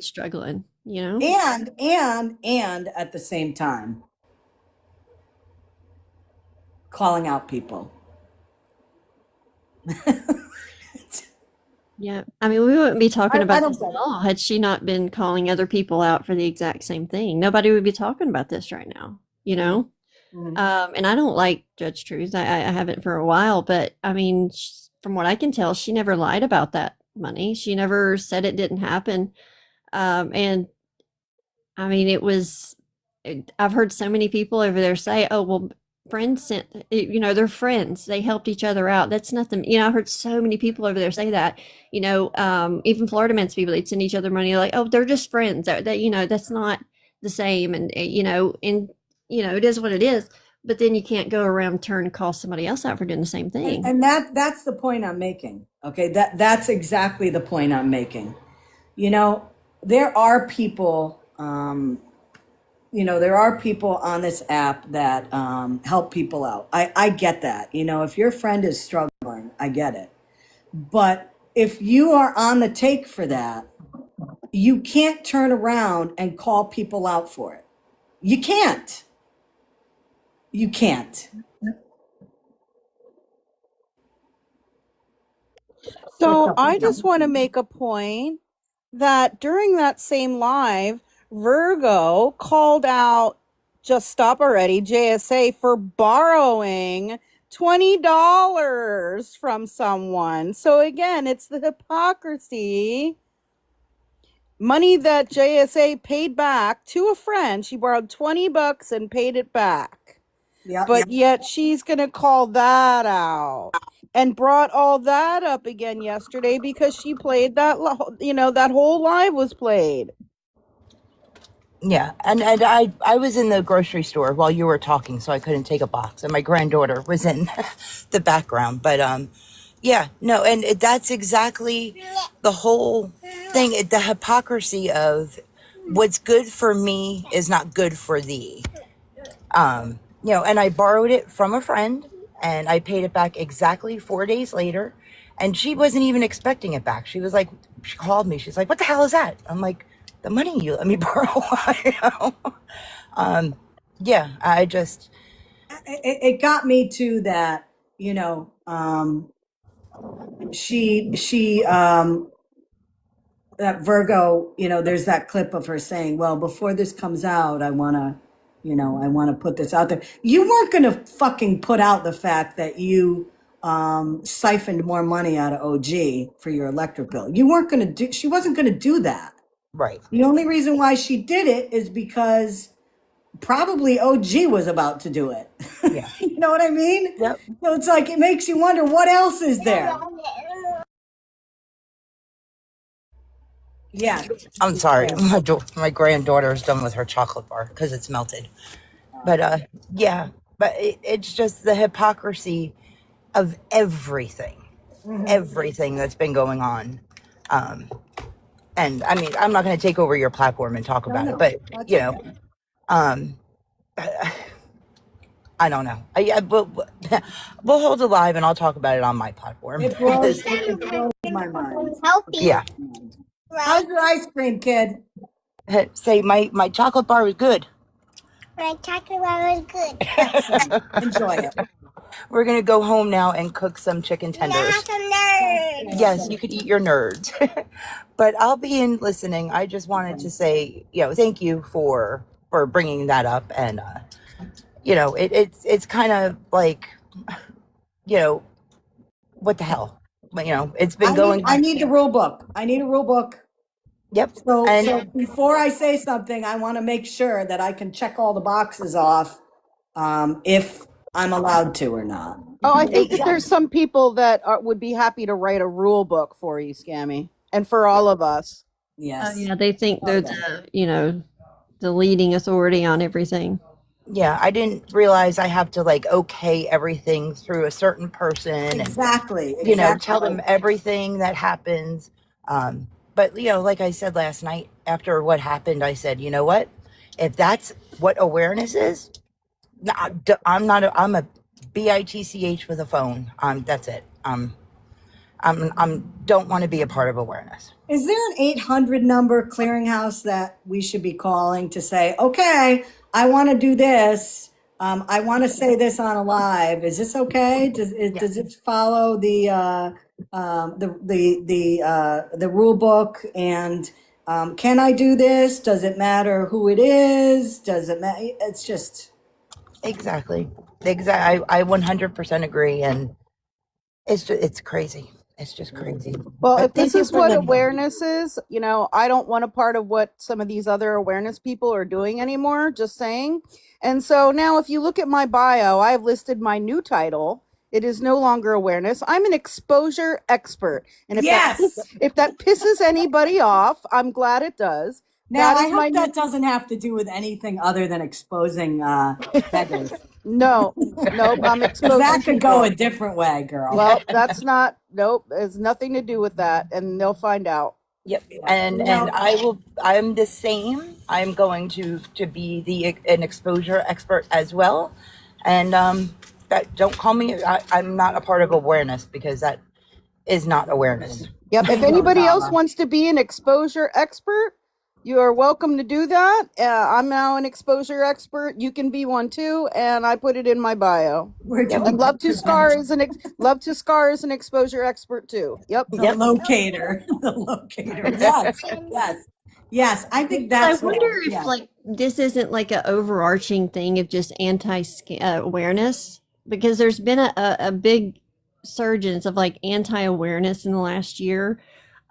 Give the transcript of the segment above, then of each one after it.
somebody's struggling, you know? And at the same time, calling out people. Yeah. I mean, we wouldn't be talking I about don't this get at it. all had she not been calling other people out for the exact same thing. Nobody would be talking about this right now, you Mhm. know? Mhm. And I don't like Judge Truth. I haven't for a while, but I mean, from what I can tell, she never lied about that money. She never said it didn't happen. And I mean, I've heard so many people over there say, oh, well, friends sent, they're friends. They helped each other out. That's nothing. I've heard so many people over there say that, even Florida Man's people, they'd send each other money like, oh, they're just friends. That's not the same. And it is what it is. But then you can't go around turn and call somebody else out for doing the same And thing. and that's the point I'm making. Okay, that's exactly the point I'm making. You know, there are people. There are people on this app that help people out. I get that. If your friend is struggling, I get it. But if you are on the take for that, you can't turn around and call people out for it. You can't. You can't. What's So up? I just want to make a point that during that same live, Virgo called out Just Stop Already, JSA, for borrowing $20 from someone. So again, it's the hypocrisy. Money that JSA paid back to a friend. She borrowed $20 and paid it back. Yep. But yet she's going to call that out and brought all that up again yesterday because she played that, that whole live was played. Yeah, and I was in the grocery store while you were talking, so I couldn't take a box, and my granddaughter was in the background. But yeah, no, and that's exactly the whole thing. The hypocrisy of what's good for me is not good for thee. And I borrowed it from a friend, and I paid it back exactly 4 days later, and she wasn't even expecting it back. She was like, she called me. She's like, "What the hell is that?" I'm like, "The money you let me borrow." you know? Yeah, I just, It got me to that. She that Virgo, there's that clip of her saying, well, before this comes out, I want to put this out there. You weren't going to fucking put out the fact that you siphoned more money out of OG for your electric bill. You weren't going to do, she wasn't going to do that. right. The only reason why she did it is because probably OG was about to do it. Yeah. You know what I mean? Yep. So it's like, it makes you wonder what else is there? Yeah. I'm sorry. My granddaughter is done with her chocolate bar because it's melted. But yeah, but it's just the hypocrisy of everything that's been going on. Um, and I mean, I'm not going to take over your platform and talk No, about it, no, but that's you know, okay. um, I don't know. We'll hold it live, and I'll talk about it on my platform. It blows, it blows my mind. Yeah, How's your ice cream, kid? say my chocolate bar was good. My chocolate bar was good. Excellent. Enjoy it. We're gonna go home now and cook some chicken Now I tenders. have some nerds. Yes, you could eat your nerds. But I'll be in listening. I just wanted to say, thank you for bringing that up, and it's kind of like, you know, what the hell, it's been going. I need the rule book. I need a rule book. Yep, So and before I say something, I want to make sure that I can check all the boxes off, if I'm allowed to or not. Oh, I think that exactly. there's some people that would be happy to write a rule book for you, Scammy, and for all of us. Oh, Yes. yeah, they think they're the leading authority on everything. Yeah, I didn't realize I have to like okay everything through a certain person, and Exactly. tell them everything that happens. But like I said last night after what happened, I said, you know what? If that's what awareness is, I'm not. I'm a bitch with a phone. That's it. I'm don't want to be a part of awareness. Is there an 800 number clearinghouse that we should be calling to say, okay, I want to do this. I want to say this on a live. Is this okay? Does it follow the rule book? And can I do this? Does it matter who it is? Does it matter? It's just Exactly. I 100% agree, and it's crazy. It's just crazy. Well, But if this thank you is for what the awareness is, I don't want a part of what some of these other awareness people are doing anymore, just saying. And so now if you look at my bio, I've listed my new title. It is no longer awareness. I'm an exposure expert. And yes. if that pisses anybody off, I'm glad it does. Now, That I is my hope that doesn't have to do with anything other than exposing beggars. no, nope, I'm Because exposing that could people. go a different way, girl. Well, that's not, nope, it has nothing to do with that, and they'll find out. Yep. And No. I'm the same. I'm going to be an exposure expert as well. And that don't call me I'm not a part of awareness, because that is not awareness. Yep. If Bingo, anybody else Donna. wants to be an exposure expert, you are welcome to do that. I'm now an exposure expert. You can be one too, and I put it in my bio. We're doing And Love to Scar prevention. is an exposure expert too. Yep. The Yep. locator. The locator. Yes. Yes. Yes. I think I that's wonder what, if yeah. like this isn't like an overarching thing of just anti awareness, because there's been a big surgence of like anti awareness in the last year.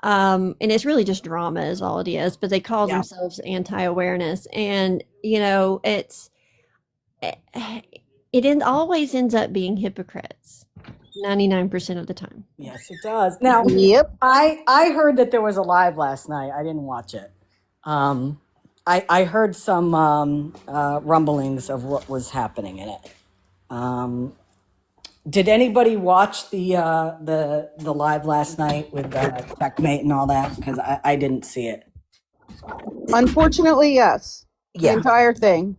And it's really just drama is all it is, but they call Yeah. themselves anti awareness. And, it always ends up being hypocrites 99% of the time. Yes, it does. Now, Yep. I heard that there was a live last night. I didn't watch it. I heard some rumblings of what was happening in it. Did anybody watch the live last night with Checkmate and all that? Because I didn't see it. Unfortunately, yes. The Yeah. entire thing.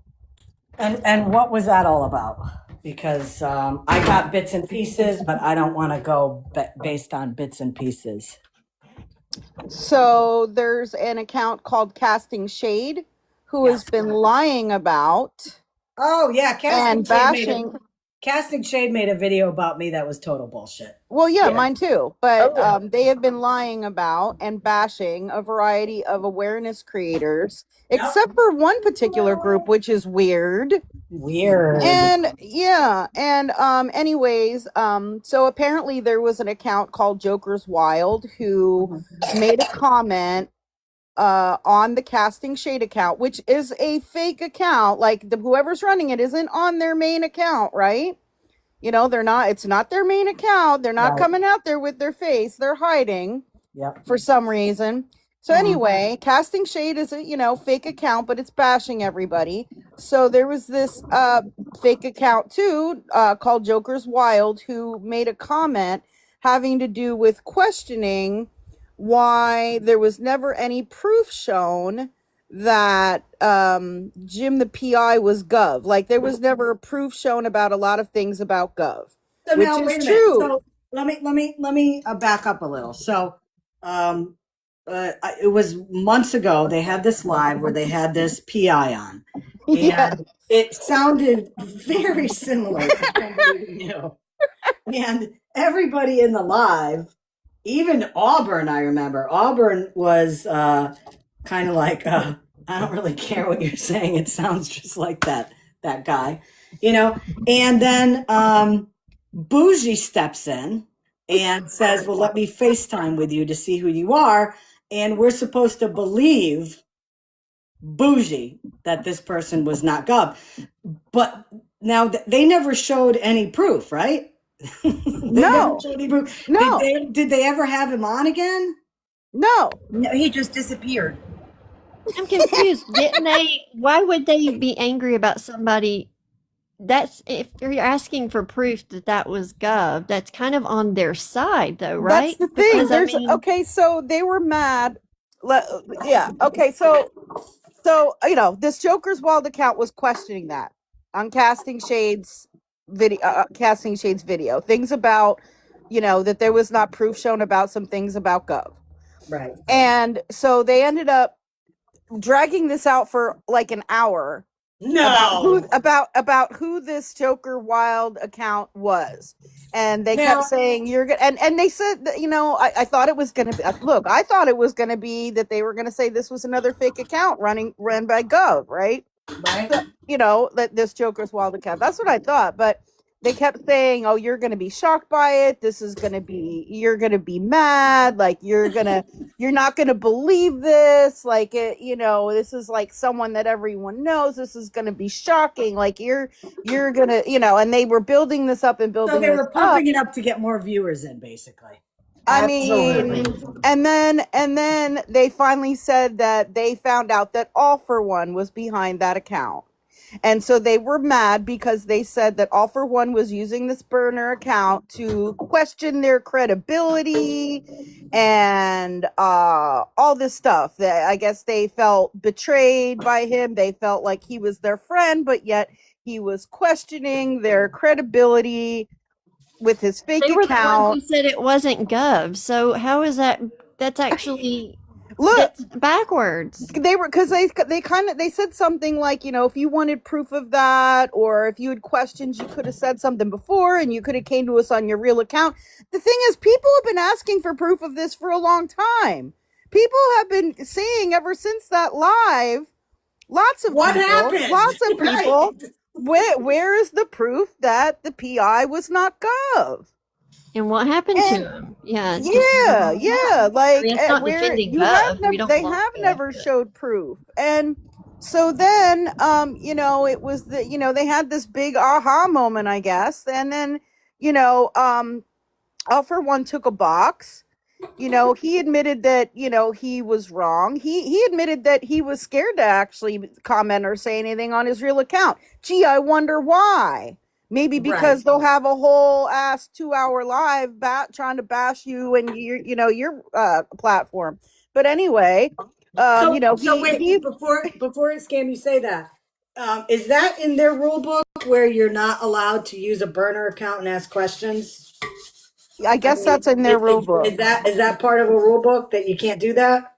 And what was that all about? Because I got bits and pieces, but I don't want to go based on bits and pieces. So there's an account called Casting Shade who has been lying about Oh yeah, and bashing. Casting Shade made a video about me that was total bullshit. Well, yeah, Yeah. mine too. But Oh, yeah. they have been lying about and bashing a variety of awareness creators, except for one particular group, which is weird. Weird. And yeah, and anyways, so apparently there was an account called Joker's Wild who made a comment on the Casting Shade account, which is a fake account. Like whoever's running it isn't on their main account, right? They're not, it's not their main account. They're not Right. coming out there with their face. They're hiding Yep. for some reason. So anyway, Casting Shade is a, fake account, but it's bashing everybody. So there was this fake account too, called Joker's Wild, who made a comment having to do with questioning why there was never any proof shown that Jim the PI was Gov. Like there was never a proof shown about a lot of things about Gov, So which now, is wait a minute. true. So let me back up a little. So, it was months ago. They had this live where they had this PI on, and Yeah. it sounded very similar to somebody we knew. And everybody in the live, even Auburn, I remember. Auburn was kind of like, I don't really care what you're saying. It sounds just like that guy, And then Bougie steps in and says, well, let me FaceTime with you to see who you are. And we're supposed to believe Bougie that this person was not Gov. But now they never showed any proof, right? They No. never showed any proof. No. Did they ever have him on again? No. No, he just disappeared. I'm confused. Why would they be angry about somebody? That's if you're asking for proof that was Gov, that's kind of on their side though, right? That's the thing. Because, Okay, so they were mad. Yeah. Okay, so this Joker's Wild account was questioning that on Casting Shades video, things about that there was not proof shown about some things about Gov. Right. And so they ended up dragging this out for like an hour No. about who this Joker Wild account was. And they Now- kept saying you're gonna and they said that, I thought it was gonna be I thought it was gonna be that they were gonna say this was another fake account run by Gov, right? Right. That this Joker's Wild account. That's what I thought, but they kept saying, "Oh, you're going to be shocked by it. You're going to be mad. Like you're not going to believe this. Like this is like someone that everyone knows. This is going to be shocking. Like you're going to, and they were building this up and building So they this were pumping it up to get more viewers in, basically. I Absolutely. mean, and then they finally said that they found out that All for One was behind that account. And so they were mad because they said that All for One was using this burner account to question their credibility and all this stuff. That I guess they felt betrayed by him. They felt like he was their friend, but yet he was questioning their credibility with his fake They were the ones account. who said it wasn't Gov. So how is that? That's actually Look, that's backwards. they were because they said something like, if you wanted proof of that, or if you had questions, you could have said something before and you could have came to us on your real account. The thing is, people have been asking for proof of this for a long time. People have been saying ever since that live, lots of What people, happened? lots of people, Right. where is the proof that the PI was not Gov? And what happened to And- him? Yeah. Yeah, like it's not where defending you Gov. have We don't they want have Gov, never but- showed proof. And so then it was they had this big aha moment, I guess. And then All for One took a box. He admitted that he was wrong. He admitted that he was scared to actually comment or say anything on his real account. Gee, I wonder why. Maybe because Right. they'll have a whole ass 2-hour live trying to bash you and your platform. But anyway, So wait, before Scam, you say that, is that in their rule book where you're not allowed to use a burner account and ask questions? I guess that's in their rule book. Is that part of a rule book that you can't do that?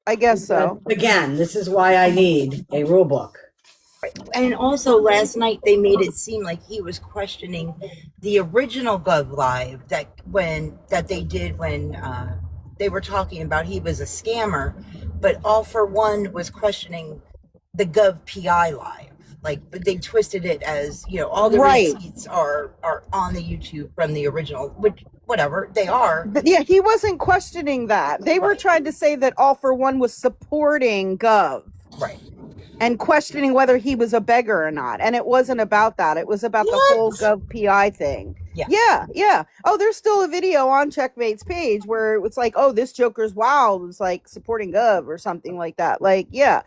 I guess so. Again, this is why I need a rule book. And also last night they made it seem like he was questioning the original Gov Live that they did when they were talking about he was a scammer, but All for One was questioning the Gov PI Live. But they twisted it as, all the Right. receipts are on the YouTube from the original, which whatever they are. But yeah, he wasn't questioning that. They were Right. trying to say that All for One was supporting Gov. Right. And questioning whether he was a beggar or not. And it wasn't about that. It was about the whole Gov PI thing. Yeah. Oh, there's still a video on Checkmate's page where it was like, oh, this Joker's Wild was like supporting Gov or something like that. Like, yeah,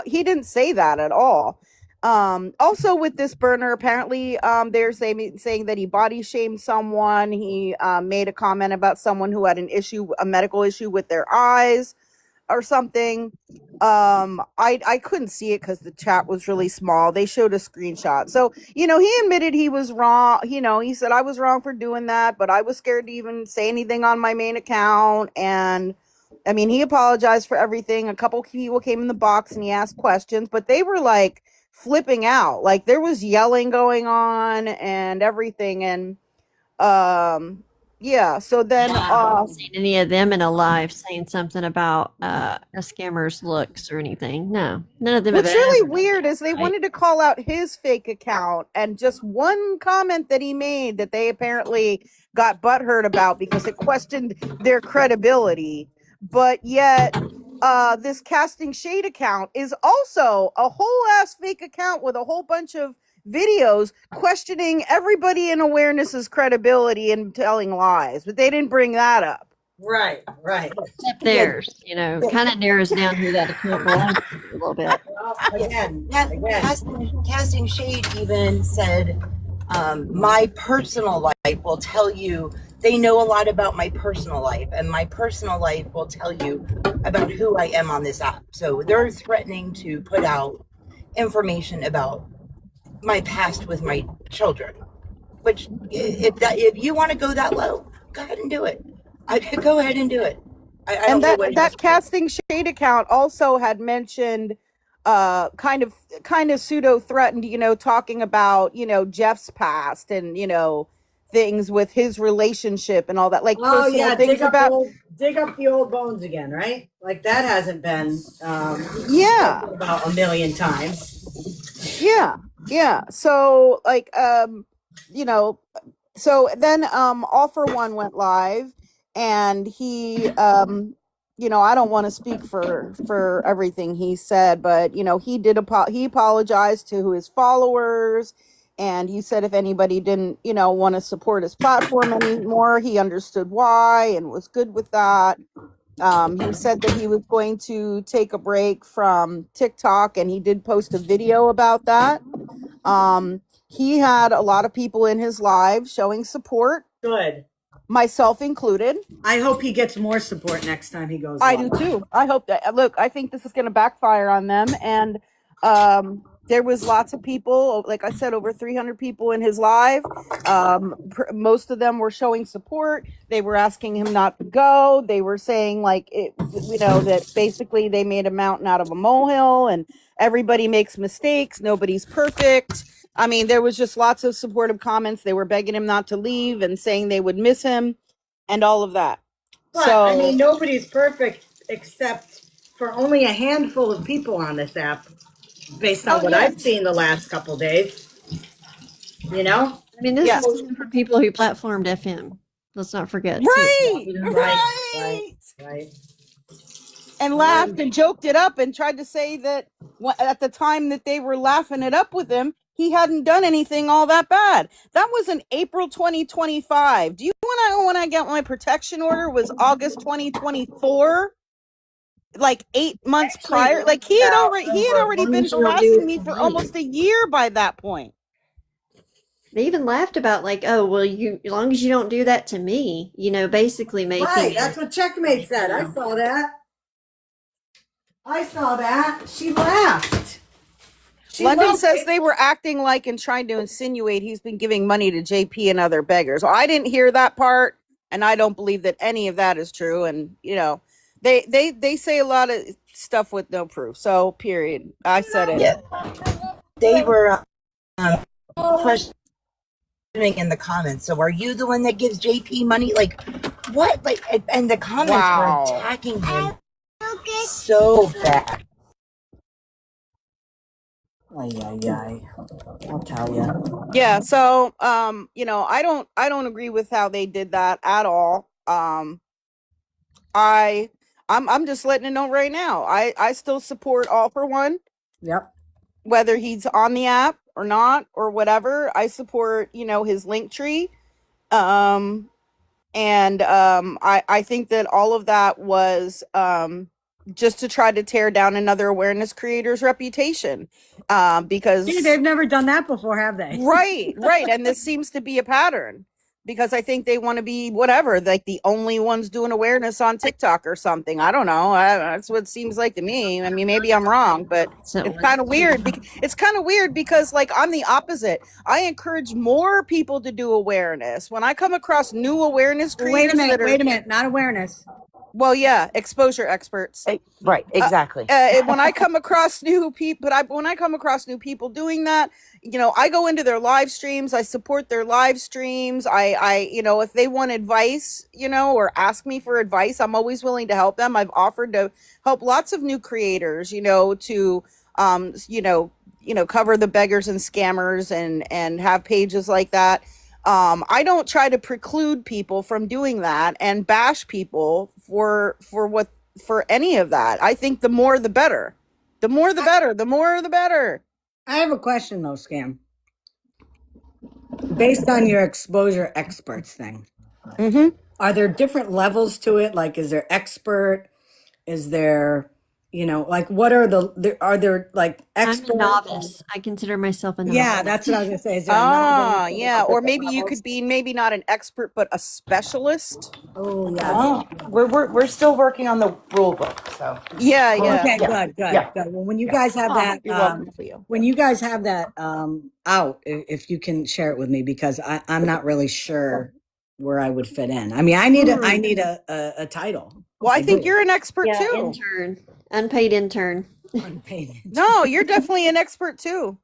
he didn't say that at all. Also with this burner, apparently, they're saying that he body shamed someone. He made a comment about someone who had a medical issue with their eyes or something. I couldn't see it because the chat was really small. They showed a screenshot. So, he admitted he was wrong. He said, I was wrong for doing that, but I was scared to even say anything on my main account. And I mean, he apologized for everything. A couple people came in the box and he asked questions, but they were like flipping out. Like there was yelling going on and everything. And, yeah, so then I haven't seen any of them in a live saying something about a scammer's looks or anything. No, none of them. what's have really ever done weird that, is they right? wanted to call out his fake account, and just one comment that he made that they apparently got butthurt about because it questioned their credibility. But yet this Casting Shade account is also a whole ass fake account with a whole bunch of videos questioning everybody in Awareness's credibility and telling lies, but they didn't bring that up. Right. Except theirs, kind of narrows down who that account belongs to a little bit. Well, again. Casting Shade even said, my personal life will tell you, they know a lot about my personal life, and my personal life will tell you about who I am on this app. So they're threatening to put out information about my past with my children, which if you want to go that low, go ahead and do it. I could go ahead and do it. I don't And know what else. that casting shade account also had mentioned kind of pseudo threatened, talking about, Jeff's past and, things with his relationship and all that, like Oh personal yeah, things about. dig up the old bones again, right? Like that hasn't been Yeah. spoken about a million times. Yeah. Yeah. So like you know, so then All for One went live, and he I don't want to speak for everything he said, but he apologized to his followers, and he said if anybody didn't want to support his platform anymore, he understood why and was good with that. He said that he was going to take a break from TikTok, and he did post a video about that. He had a lot of people in his live showing support, Good. myself included. I hope he gets more support next time he goes I live. do too. I hope that. Look, I think this is going to backfire on them. And there was lots of people, like I said, over 300 people in his live. Most of them were showing support. They were asking him not to go. They were saying that basically they made a mountain out of a molehill, and everybody makes mistakes. Nobody's perfect. I mean, there was just lots of supportive comments. They were begging him not to leave and saying they would miss him and all of that. But So I mean, nobody's perfect except for only a handful of people on this app, based on what I've seen the last couple days. You know? I mean, this yeah. is coming from people who platformed FM. Let's not forget, too. Right, Right. and laughed and joked it up and tried to say that at the time that they were laughing it up with him, he hadn't done anything all that bad. That was in April 2025. Do you know when I got my protection order was August 2024? Like 8 months prior. Like he had already been harassing me for almost a year by that point. They even laughed about like, oh, well, as long as you don't do that to me, basically making Right, that's what Checkmate said. I saw that. She laughed. London says they were acting like and trying to insinuate he's been giving money to JP and other beggars. Well, I didn't hear that part, and I don't believe that any of that is true. And they say a lot of stuff with no proof. So period. I said it. Yeah. They were questioning in the comments. So are you the one that gives JP money? Like what? Like, and the comments were attacking him so bad. I'll tell you. Yeah. So I don't agree with how they did that at all. I'm just letting it know right now. I still support All for One. Yep. Whether he's on the app or not or whatever. I support, his link tree. I think that all of that was just to try to tear down another awareness creator's reputation. Because they've never done that before, have they? Right. And this seems to be a pattern, because I think they want to be whatever, like the only ones doing awareness on TikTok or something. I don't know. That's what it seems like to me. I mean, maybe I'm wrong, but it's kind of weird. It's kind of weird because, like, I'm the opposite. I encourage more people to do awareness. When I come across new awareness creators, wait a minute, not awareness. Well, yeah, exposure experts. Right, exactly. When I come across new people, doing that, I go into their live streams. I support their live streams. I if they want advice, or ask me for advice, I'm always willing to help them. I've offered to help lots of new creators, to, cover the beggars and scammers and have pages like that. I don't try to preclude people from doing that and bash people for any of that. I think the more the better. The more the better. The more the better. I have a question though, Scam. Based on your exposure experts thing, are there different levels to it? Like, is there expert? Is there, like, what are are there like experts? I'm a novice. I consider myself a novice. Yeah, that's what I was gonna say. Is there a novice? Yeah. Or maybe you could be maybe not an expert, but a specialist. Oh, yeah. We're still working on the rule book, so Yeah. Okay, Yeah. good. Yeah. Well, when you guys have that, You're welcome, Cleo. when you guys have that out, if you can share it with me, because I'm not really sure where I would fit in. I mean, I need a title. Well, I think do. you're an expert Yeah, too. intern, unpaid intern. Unpaid. No, you're definitely an expert too.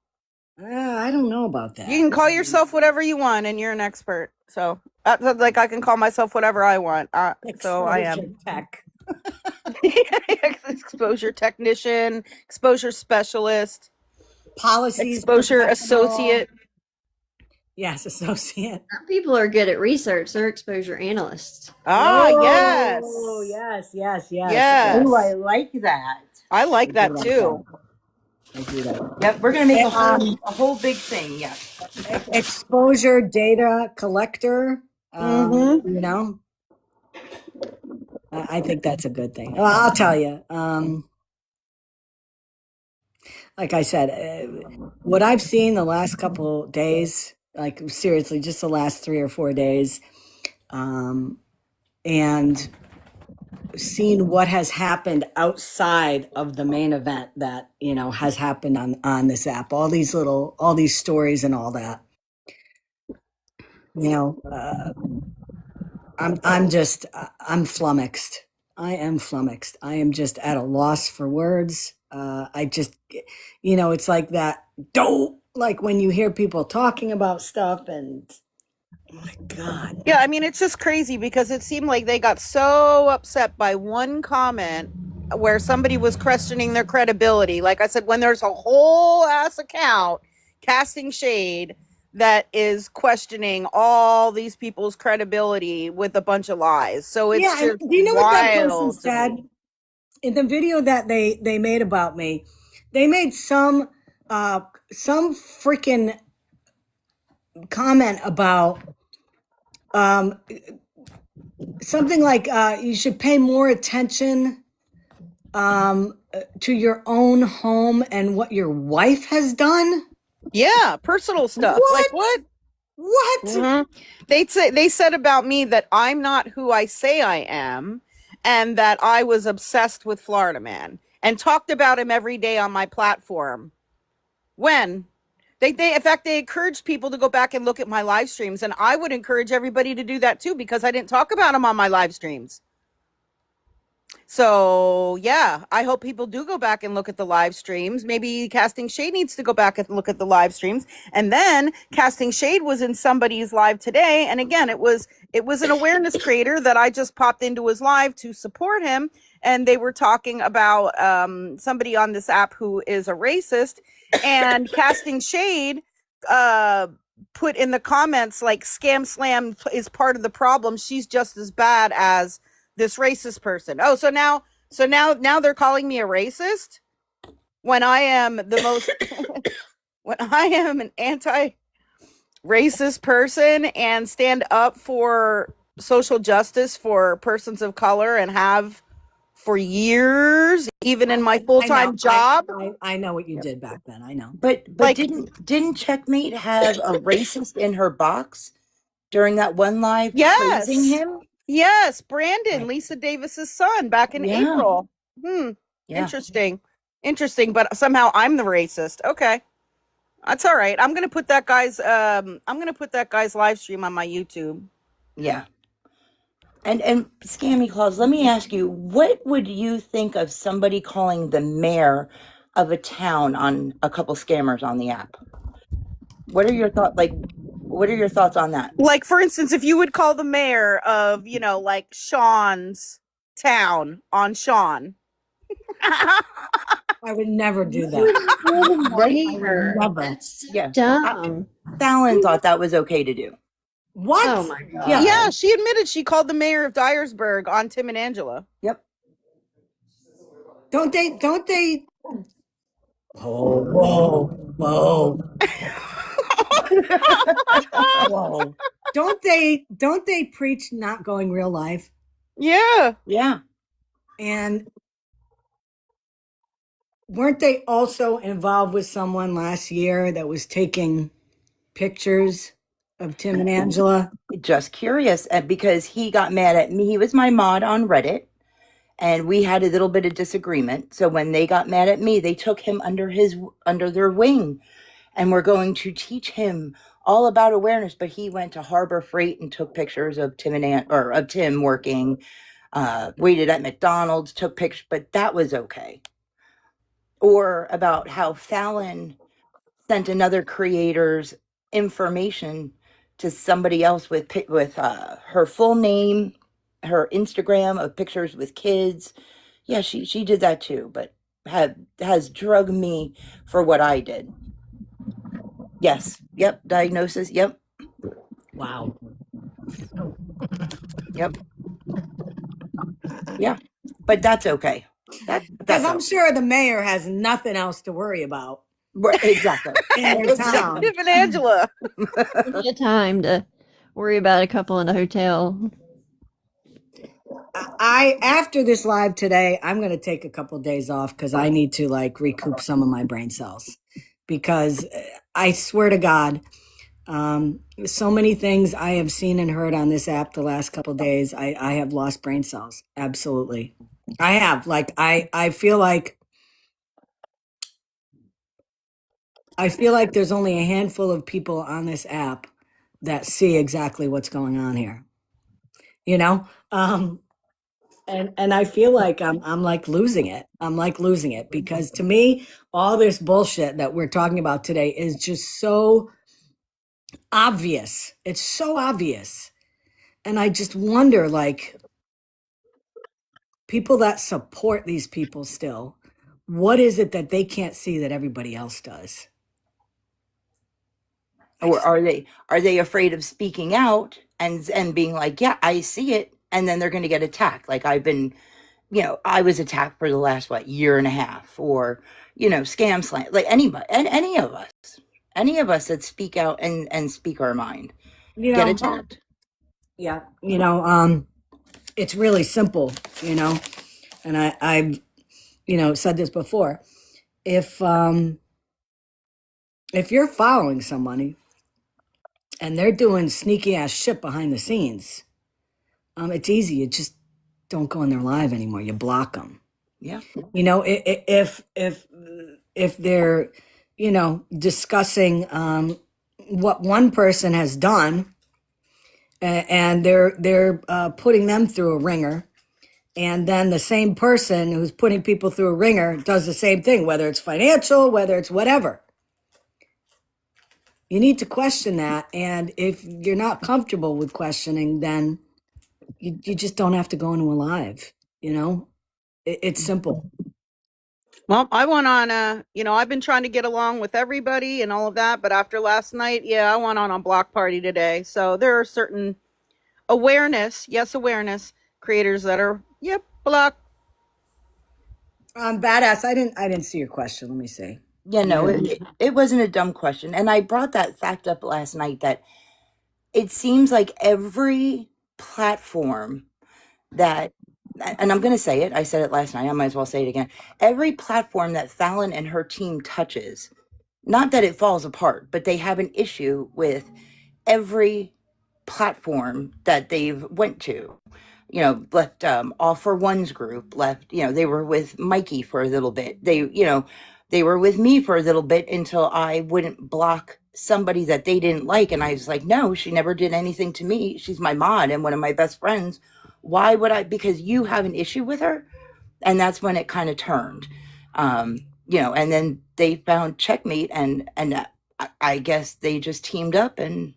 I don't know about that. You can call yourself whatever you want, and you're an expert. So, like, I can call myself whatever I want. So I am. Exposure tech. Exposure technician, exposure specialist, Policies. exposure professional. associate. Yes, associate. Some people are good at research. They're exposure analysts. Yes. Oh, yes. Yes. Ooh, I like that. I like that too. I do that. Yep, we're gonna make a whole big thing. Yeah. Exposure data collector. You know, I think that's a good thing. Well, I'll tell you. Like I said, what I've seen the last couple days, like seriously, just the last 3 or 4 days, and seen what has happened outside of the main event that has happened on this app. All these stories and all that. I'm flummoxed. I am flummoxed. I am just at a loss for words. It's like that. Don't like when you hear people talking about stuff and oh my God. Yeah, I mean, it's just crazy because it seemed like they got so upset by one comment where somebody was questioning their credibility. Like I said, when there's a whole ass account casting shade that is questioning all these people's credibility with a bunch of lies. So it's just do you know what that person wild to said me. in the video that they made about me? They made some freaking comment about something like you should pay more attention to your own home and what your wife has done. Yeah, personal stuff. What? Like what? What? Mm-hmm. They said about me that I'm not who I say I am, and that I was obsessed with Florida Man, and talked about him every day on my platform. When they in fact they encouraged people to go back and look at my live streams, and I would encourage everybody to do that too because I didn't talk about him on my live streams. So yeah, I hope people do go back and look at the live streams. Maybe Casting Shade needs to go back and look at the live streams. And then Casting Shade was in somebody's live today, and again, it was an awareness creator that I just popped into his live to support him, and they were talking about somebody on this app who is a racist, and Casting Shade put in the comments like Scam Slam is part of the problem. She's just as bad as this racist person. Oh, so now they're calling me a racist when I am the most when I am an anti-racist person and stand up for social justice for persons of color and have for years, even in my full-time job. I know what you did back then. I know. But Like- didn't Checkmate have a racist in her box during that one live Yes. praising him? Yes, Brandon, Lisa Davis's son, back in Yeah. April. Yeah. Interesting, but somehow I'm the racist. Okay. That's all right. I'm gonna put that guy's live stream on my YouTube. Yeah. And Scammy Claus, let me ask you, what would you think of somebody calling the mayor of a town on a couple scammers on the app? What are your thoughts? Like, what are your thoughts on that? Like, for instance, if you would call the mayor of, like Sean's town on Sean. I would never do that. Right? Never. That's so Yeah. dumb. Fallon thought that was okay to do. What? Oh my God. Yeah, she admitted she called the mayor of Dyersburg on Tim and Angela. Yep. Don't they? Whoa. Whoa. Don't they preach not going real life? Yeah. Yeah. And weren't they also involved with someone last year that was taking pictures of Tim and Angela? Just curious, because he got mad at me. He was my mod on Reddit, and we had a little bit of disagreement. So when they got mad at me, they took him under their wing, and we're going to teach him all about awareness, but he went to Harbor Freight and took pictures of Tim and or of Tim working, waited at McDonald's, took pictures, but that was okay. Or about how Fallon sent another creator's information to somebody else with her full name, her Instagram of pictures with kids. Yeah, she did that too, but has drugged me for what I did. Yes. Yep. Diagnosis. Yep. Wow. Yep. Yeah. But that's okay. Because That's I'm okay. sure the mayor has nothing else to worry about Exactly. in their town. Even Angela. Plenty of time to worry about a couple in a hotel. I after this live today, I'm going to take a couple days off because I need to like recoup some of my brain cells. Because I swear to God, so many things I have seen and heard on this app the last couple days, I have lost brain cells. Absolutely, I have. Like I feel like there's only a handful of people on this app that see exactly what's going on here. You know. And I feel like I'm like losing it. I'm like losing it because to me, all this bullshit that we're talking about today is just so obvious. It's so obvious. And I just wonder, like, people that support these people still, what is it that they can't see that everybody else does? Or are they afraid of speaking out and being like, yeah, I see it, and then they're going to get attacked? Like I've been, I was attacked for the last year and a half, or scam slang, like anybody, and any of us that speak out and speak our mind You get know, attacked. yeah, it's really simple, and I've, said this before. If you're following somebody and they're doing sneaky ass shit behind the scenes, it's easy. You just don't go in their live anymore. You block them. Yeah. If they're, discussing what one person has done, and they're putting them through a ringer, and then the same person who's putting people through a ringer does the same thing, whether it's financial, whether it's whatever. You need to question that. And if you're not comfortable with questioning, then you just don't have to go into a live. It's simple. Well, I went on I've been trying to get along with everybody and all of that, but after last night, I went on a block party today. So there are certain awareness creators that are, yep, block. Badass. I didn't see your question. Let me see. Yeah, no, it wasn't a dumb question. And I brought that fact up last night that it seems like every platform that, and I'm going to say it, I said it last night, I might as well say it again. Every platform that Fallon and her team touches, not that it falls apart, but they have an issue with every platform that they've went to. Left All for One's group, left, they were with Mikey for a little bit. They were with me for a little bit until I wouldn't block somebody that they didn't like. And I was like, no, she never did anything to me. She's my mod and one of my best friends. Why would I? Because you have an issue with her. And that's when it kind of turned. And then they found Checkmate, and I guess they just teamed up, and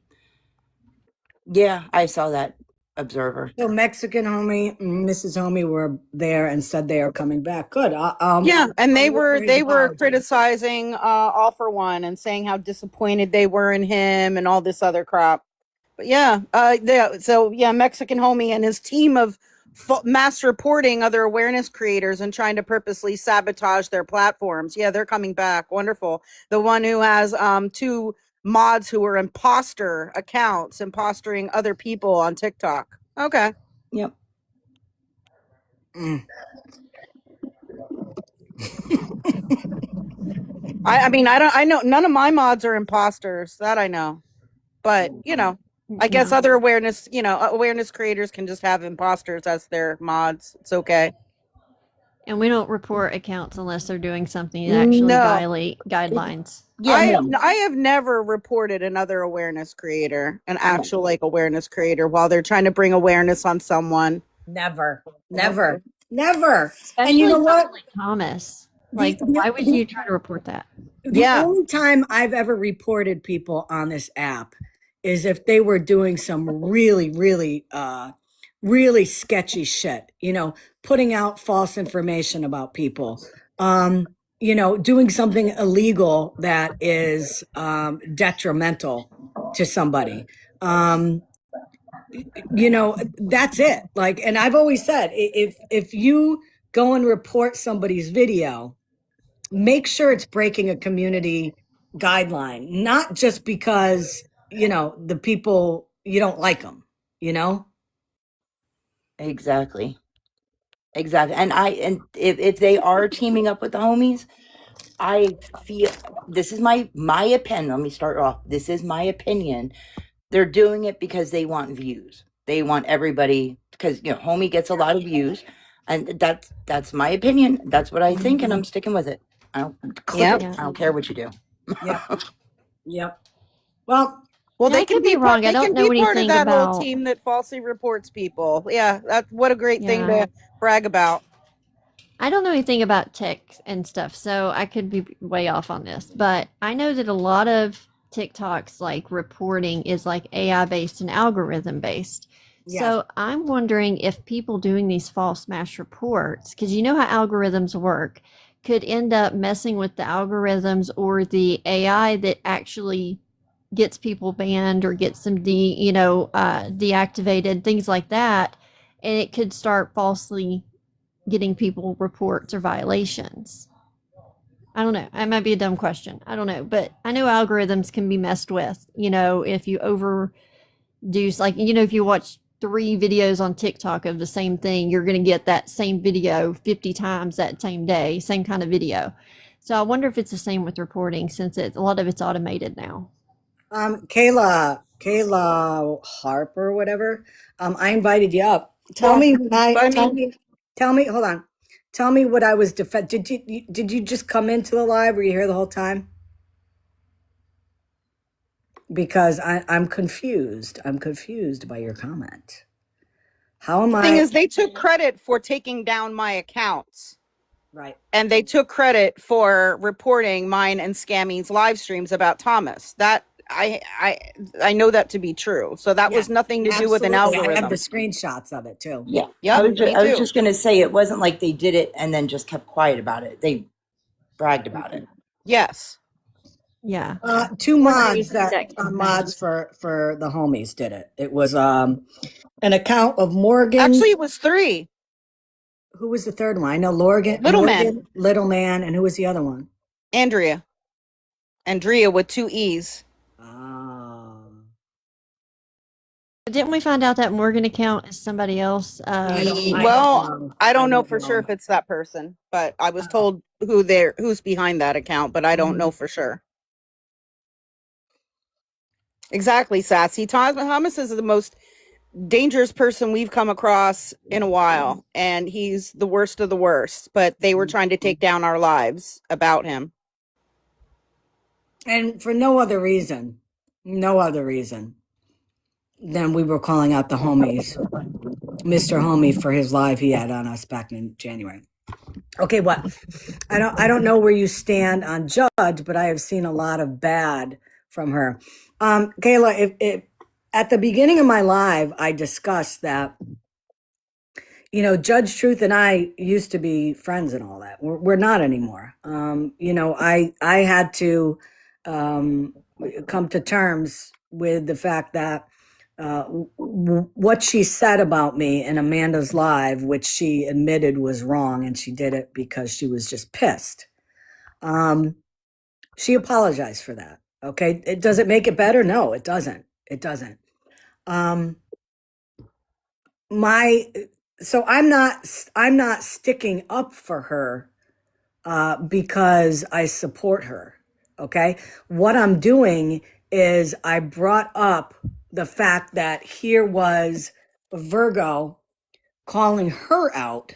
yeah, I saw that Observer. So Mexican homie, Mrs. Homie were there and said they are coming back. Good. Yeah, and they I'll look for were his they were apology. criticizing All for One and saying how disappointed they were in him and all this other crap. But Mexican homie and his team of mass reporting other awareness creators and trying to purposely sabotage their platforms. Yeah, they're coming back. Wonderful. The one who has two mods who are imposter accounts, impostering other people on TikTok. Okay. Yep. Mm. I mean, I know none of my mods are imposters. That I know. But, I guess other awareness creators can just have imposters as their mods. It's okay. And we don't report accounts unless they're doing something that actually No, violate guidelines. Yeah, no, I have never reported another awareness creator, an actual like awareness creator, while they're trying to bring awareness on someone. Never, never, never. And you Especially know someone what? like Thomas. The, Like, the, why would you try to report that? the Yeah. only time I've ever reported people on this app is if they were doing some really sketchy shit, putting out false information about people, doing something illegal that is detrimental to somebody. Um, that's it. Like, and I've always said, if you go and report somebody's video, make sure it's breaking a community guideline, not just because, the people, you don't like them, you know? exactly. Exactly. And if they are teaming up with the homies, I feel this is my opinion. Let me start off. This is my opinion. They're doing it because they want views. They want everybody because homie gets a lot of views, and that's my opinion. That's what I think, and I'm sticking with it. I don't clip Yep. it. Yeah. I don't care what you do. Yep. Yep. Well, Well, And I could be wrong. I they don't can know be part of anything that whole about, team that falsely reports people. Yeah, that's what a great thing yeah. to brag about. I don't know anything about tech and stuff, so I could be way off on this. But I know that a lot of TikToks, like reporting, is like AI based and algorithm based. yes. So I'm wondering if people doing these false mass reports, because you know how algorithms work, could end up messing with the algorithms or the AI that actually gets people banned or gets them deactivated, things like that, and it could start falsely getting people reports or violations. I don't know. It might be a dumb question. I don't know. But I know algorithms can be messed with. If you overdo, like, if you watch 3 videos on TikTok of the same thing, you're going to get that same video 50 times that same day, same kind of video. So I wonder if it's the same with reporting since a lot of it's automated now. Kayla Harper, whatever. I invited you up. Well, Tell me, hold on. Tell me what I was did you just come into the live? Were you here the whole time? Because I'm confused. I'm confused by your comment. How am the thing I is, they took credit for taking down my accounts, right? and they took credit for reporting mine and Scammy's live streams about Thomas. That I know that to be true. So that was Yes, nothing to do with an absolutely. I have the algorithm. screenshots of it too. Yeah, Yep, me I was too. just gonna say it wasn't like they did it and then just kept quiet about it. They bragged about it. Yes. Yeah. Two More mods crazy that that can mods for the homies did it. It was an account of Morgan. Actually, it was 3. Who was the third one? I know Little Man. Morgan, Little Man, and who was the other one? Andrea with 2 E's. Um, Didn't we find out that Morgan account is somebody else? Well, I don't know for sure know. if it's that person, but I was told who's behind that account, but I don't know for sure. Exactly, Sassy. Thomas is the most dangerous person we've come across in a while, and he's the worst of the worst, but they were trying to take down our lives about him. And for no other reason than we were calling out the homies, Mr. Homie, for his live he had on us back in January. Okay, what? I don't know where you stand on Judge, but I have seen a lot of bad from her. Kayla, if at the beginning of my live, I discussed that, Judge Truth and I used to be friends and all that. We're not anymore. I had to come to terms with the fact that what she said about me in Amanda's live, which she admitted was wrong, and she did it because she was just pissed. She apologized for that. Okay. Does it make it better? No, it doesn't. It doesn't. Um, my, so I'm not sticking up for her, because I support her. Okay. What I'm doing is I brought up the fact that here was Virgo calling her out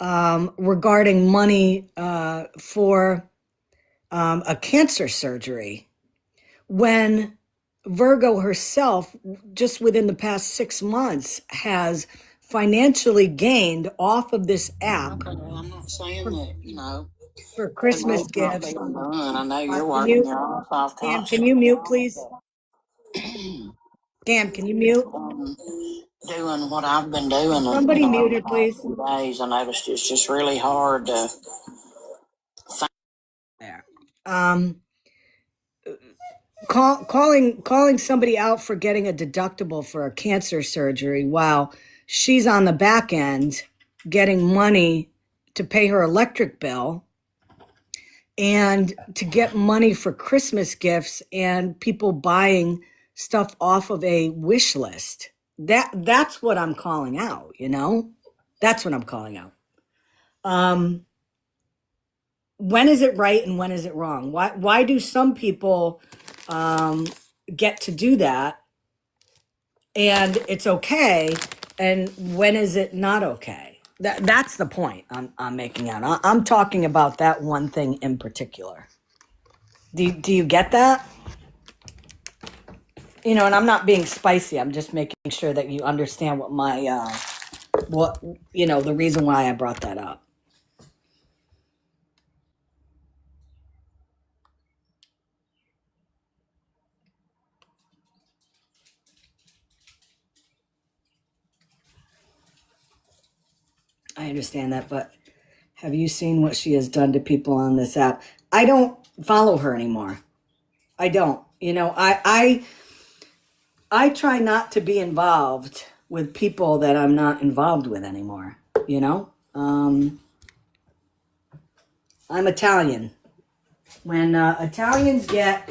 regarding money for a cancer surgery when Virgo herself, just within the past 6 months, has financially gained off of this app Okay, well, I'm not saying that, for the Christmas work's not gifts. being done. I know you're Can working you, your ass off Cam, can constantly, you mute, please? Cam, can you mute? doing what I've been doing Somebody mute the her, past please. few days. I noticed it's just really hard to. There. Calling somebody out for getting a deductible for a cancer surgery while she's on the back end getting money to pay her electric bill and to get money for Christmas gifts and people buying stuff off of a wish list. That's what I'm calling out, you know? That's what I'm calling out. When is it right and when is it wrong? Why do some people get to do that and it's okay, and when is it not okay? That's the point I'm making out. I'm talking about that one thing in particular. Do you get that? You know, and I'm not being spicy. I'm just making sure that you understand what my what the reason why I brought that up. I understand that, but have you seen what she has done to people on this app? I don't follow her anymore. I don't. I try not to be involved with people that I'm not involved with anymore. I'm Italian. When Italians get